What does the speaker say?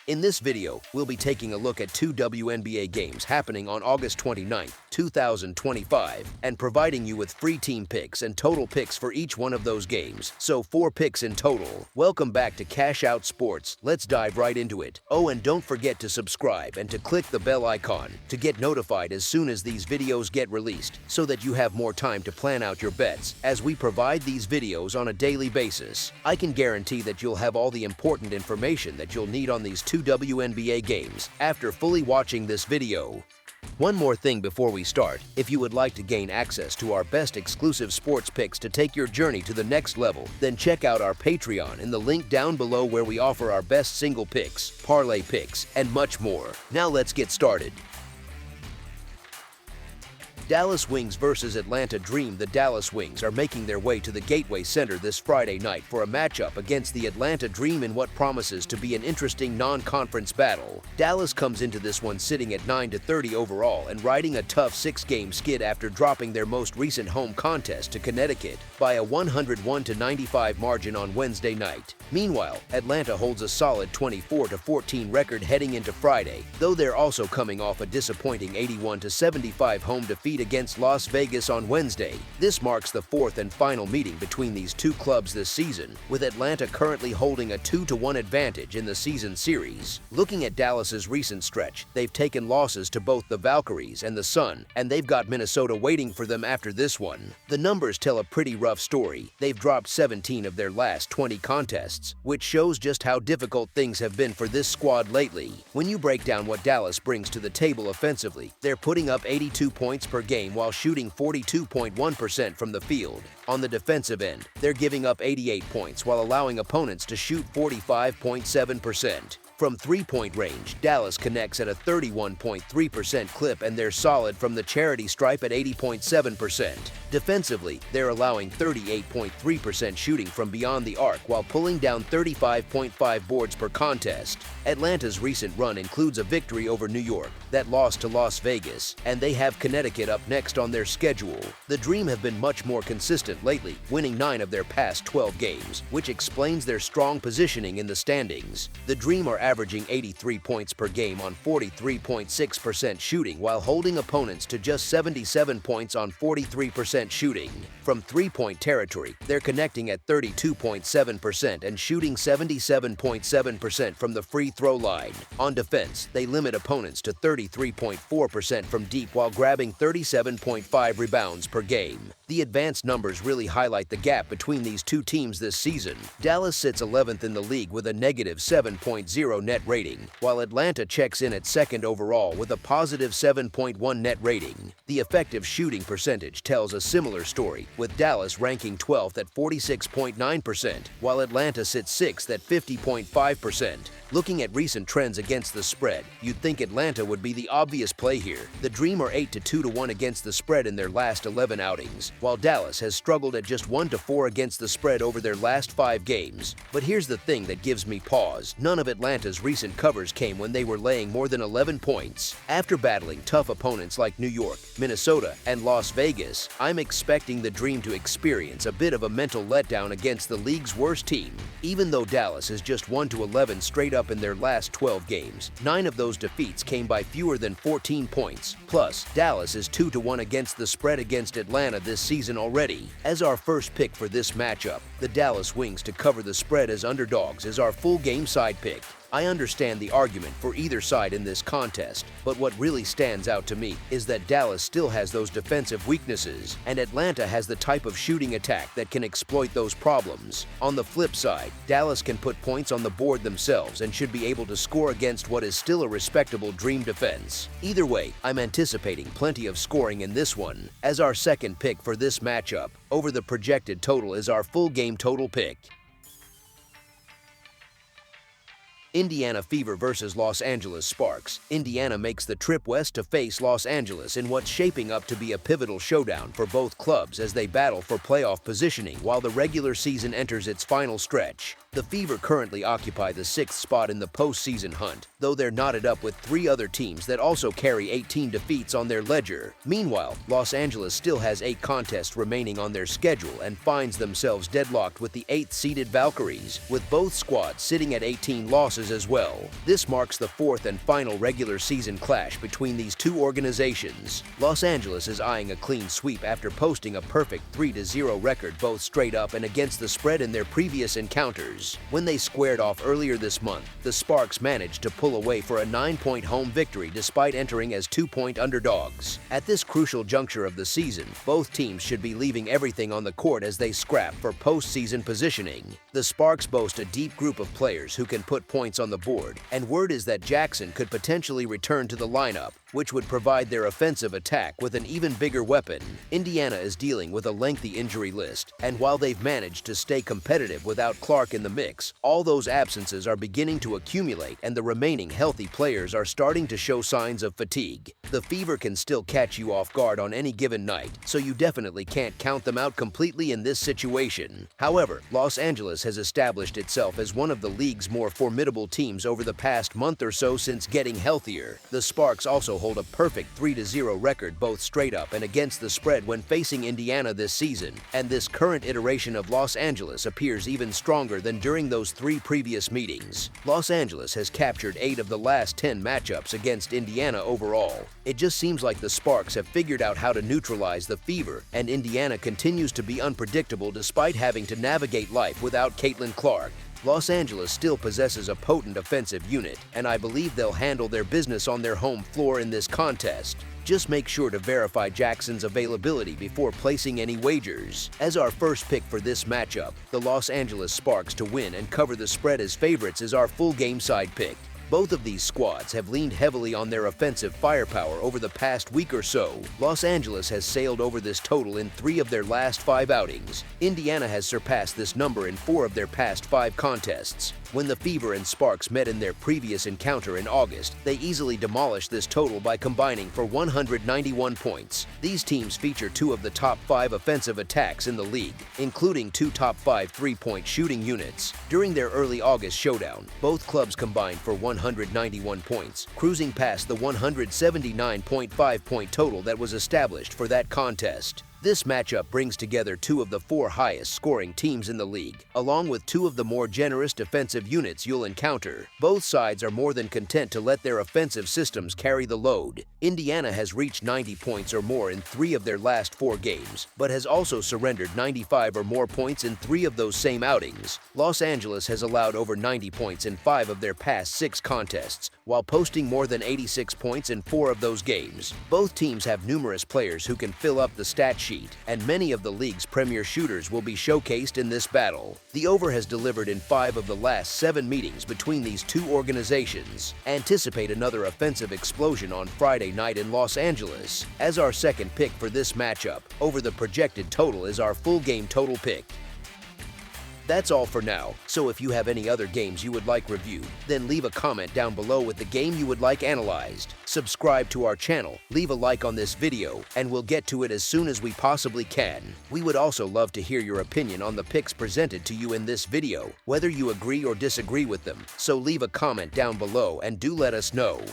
In this video, we'll be taking a look at two WNBA games happening on August 29, 2025, and providing you with free team picks and total picks for each one of those games, so 4 picks in total. Welcome back to Cash Out Sports. Let's dive right into it. Oh, and don't forget to subscribe and to click the bell icon to get notified as soon as these videos get released, so that you have more time to plan out your bets as we provide these videos on a daily basis. I can guarantee that you'll have all the important information that you'll need on these two WNBA games after fully watching this video. One more thing before we start: if you would like to gain access to our best exclusive sports picks to take your journey to the next level, then check out our Patreon in the link down below, where we offer our best single picks, parlay picks, and much more. Now let's get started. Dallas Wings versus Atlanta Dream. The Dallas Wings are making their way to the Gateway Center this Friday night for a matchup against the Atlanta Dream in what promises to be an interesting non-conference battle. Dallas comes into this one sitting at 9-30 overall and riding a tough 6-game skid after dropping their most recent home contest to Connecticut by a 101-95 margin on Wednesday night. Meanwhile, Atlanta holds a solid 24-14 record heading into Friday, though they're also coming off a disappointing 81-75 home defeat against Las Vegas on Wednesday. This marks the 4th and final meeting between these two clubs this season, with Atlanta currently holding a 2-1 advantage in the season series. Looking at Dallas's recent stretch, they've taken losses to both the Valkyries and the Sun, and they've got Minnesota waiting for them after this one. The numbers tell a pretty rough story. They've dropped 17 of their last 20 contests, which shows just how difficult things have been for this squad lately. When you break down what Dallas brings to the table offensively, they're putting up 82 points per game while shooting 42.1% from the field. On the defensive end, they're giving up 88 points while allowing opponents to shoot 45.7%. From three-point range, Dallas connects at a 31.3% clip, and they're solid from the charity stripe at 80.7%. Defensively, they're allowing 38.3% shooting from beyond the arc while pulling down 35.5 boards per contest. Atlanta's recent run includes a victory over New York that lost to Las Vegas, and they have Connecticut up next on their schedule. The Dream have been much more consistent lately, winning 9 of their past 12 games, which explains their strong positioning in the standings. The Dream are averaging 83 points per game on 43.6% shooting while holding opponents to just 77 points on 43% shooting. From three-point territory, they're connecting at 32.7% and shooting 77.7% from the free throw line. On defense, they limit opponents to 33.4% from deep while grabbing 37.5 rebounds per game. The advanced numbers really highlight the gap between these two teams this season. Dallas sits 11th in the league with a negative 7.0 net rating, while Atlanta checks in at 2nd overall with a positive 7.1 net rating. The effective shooting percentage tells a similar story, with Dallas ranking 12th at 46.9%, while Atlanta sits 6th at 50.5%. Looking at recent trends against the spread, you'd think Atlanta would be the obvious play here. The Dream are 8-2 against the spread in their last 11 outings, while Dallas has struggled at just 1-4 against the spread over their last 5 games. But here's the thing that gives me pause: none of Atlanta's recent covers came when they were laying more than 11 points. After battling tough opponents like New York, Minnesota, and Las Vegas, I'm expecting the Dream to experience a bit of a mental letdown against the league's worst team. Even though Dallas is just 1-11 straight up in their last 12 games, 9 of those defeats came by fewer than 14 points. Plus, Dallas is 2-1 against the spread against Atlanta this season already. As our first pick for this matchup, the Dallas Wings to cover the spread as underdogs is our full game side pick. I understand the argument for either side in this contest, but what really stands out to me is that Dallas still has those defensive weaknesses, and Atlanta has the type of shooting attack that can exploit those problems. On the flip side, Dallas can put points on the board themselves and should be able to score against what is still a respectable Dream defense. Either way, I'm anticipating plenty of scoring in this one. As our second pick for this matchup, over the projected total is our full game total pick. Indiana Fever versus Los Angeles Sparks. Indiana makes the trip west to face Los Angeles in what's shaping up to be a pivotal showdown for both clubs as they battle for playoff positioning while the regular season enters its final stretch. The Fever currently occupy the 6th spot in the postseason hunt, though they're knotted up with 3 other teams that also carry 18 defeats on their ledger. Meanwhile, Los Angeles still has 8 contests remaining on their schedule and finds themselves deadlocked with the 8th-seeded Valkyries, with both squads sitting at 18 losses sources as well. This marks the fourth and final regular season clash between these two organizations. Los Angeles is eyeing a clean sweep after posting a perfect 3-0 record both straight up and against the spread in their previous encounters. When they squared off earlier this month, the Sparks managed to pull away for a 9-point home victory despite entering as 2-point underdogs. At this crucial juncture of the season, both teams should be leaving everything on the court as they scrap for postseason positioning. The Sparks boast a deep group of players who can put points on the board, and word is that Jackson could potentially return to the lineup, which would provide their offensive attack with an even bigger weapon. Indiana is dealing with a lengthy injury list, and while they've managed to stay competitive without Clark in the mix, all those absences are beginning to accumulate and the remaining healthy players are starting to show signs of fatigue. The Fever can still catch you off guard on any given night, so you definitely can't count them out completely in this situation. However, Los Angeles has established itself as one of the league's more formidable teams over the past month or so since getting healthier. The Sparks also hold a perfect 3-0 record both straight up and against the spread when facing Indiana this season, and this current iteration of Los Angeles appears even stronger than during those 3 previous meetings. Los Angeles has captured 8 of the last 10 matchups against Indiana overall. It just seems like the Sparks have figured out how to neutralize the Fever, and Indiana continues to be unpredictable despite having to navigate life without Caitlin Clark. Los Angeles still possesses a potent offensive unit, and I believe they'll handle their business on their home floor in this contest. Just make sure to verify Jackson's availability before placing any wagers. As our first pick for this matchup, the Los Angeles Sparks to win and cover the spread as favorites is our full game side pick. Both of these squads have leaned heavily on their offensive firepower over the past week or so. Los Angeles has sailed over this total in 3 of their last 5 outings. Indiana has surpassed this number in 4 of their past 5 contests. When the Fever and Sparks met in their previous encounter in August, they easily demolished this total by combining for 191 points. These teams feature 2 of the top 5 offensive attacks in the league, including 2 top 5 3-point shooting units. During their early August showdown, both clubs combined for 191 points, cruising past the 179.5-point total that was established for that contest. This matchup brings together 2 of the 4 highest scoring teams in the league, along with 2 of the more generous defensive units you'll encounter. Both sides are more than content to let their offensive systems carry the load. Indiana has reached 90 points or more in 3 of their last 4 games, but has also surrendered 95 or more points in 3 of those same outings. Los Angeles has allowed over 90 points in 5 of their past 6 contests, while posting more than 86 points in 4 of those games. Both teams have numerous players who can fill up the stat sheet, and many of the league's premier shooters will be showcased in this battle. The over has delivered in 5 of the last 7 meetings between these 2 organizations. Anticipate another offensive explosion on Friday night in Los Angeles. As our second pick for this matchup, over the projected total is our full game total pick. That's all for now, so if you have any other games you would like reviewed, then leave a comment down below with the game you would like analyzed. Subscribe to our channel, leave a like on this video, and we'll get to it as soon as we possibly can. We would also love to hear your opinion on the picks presented to you in this video, whether you agree or disagree with them, so leave a comment down below and do let us know.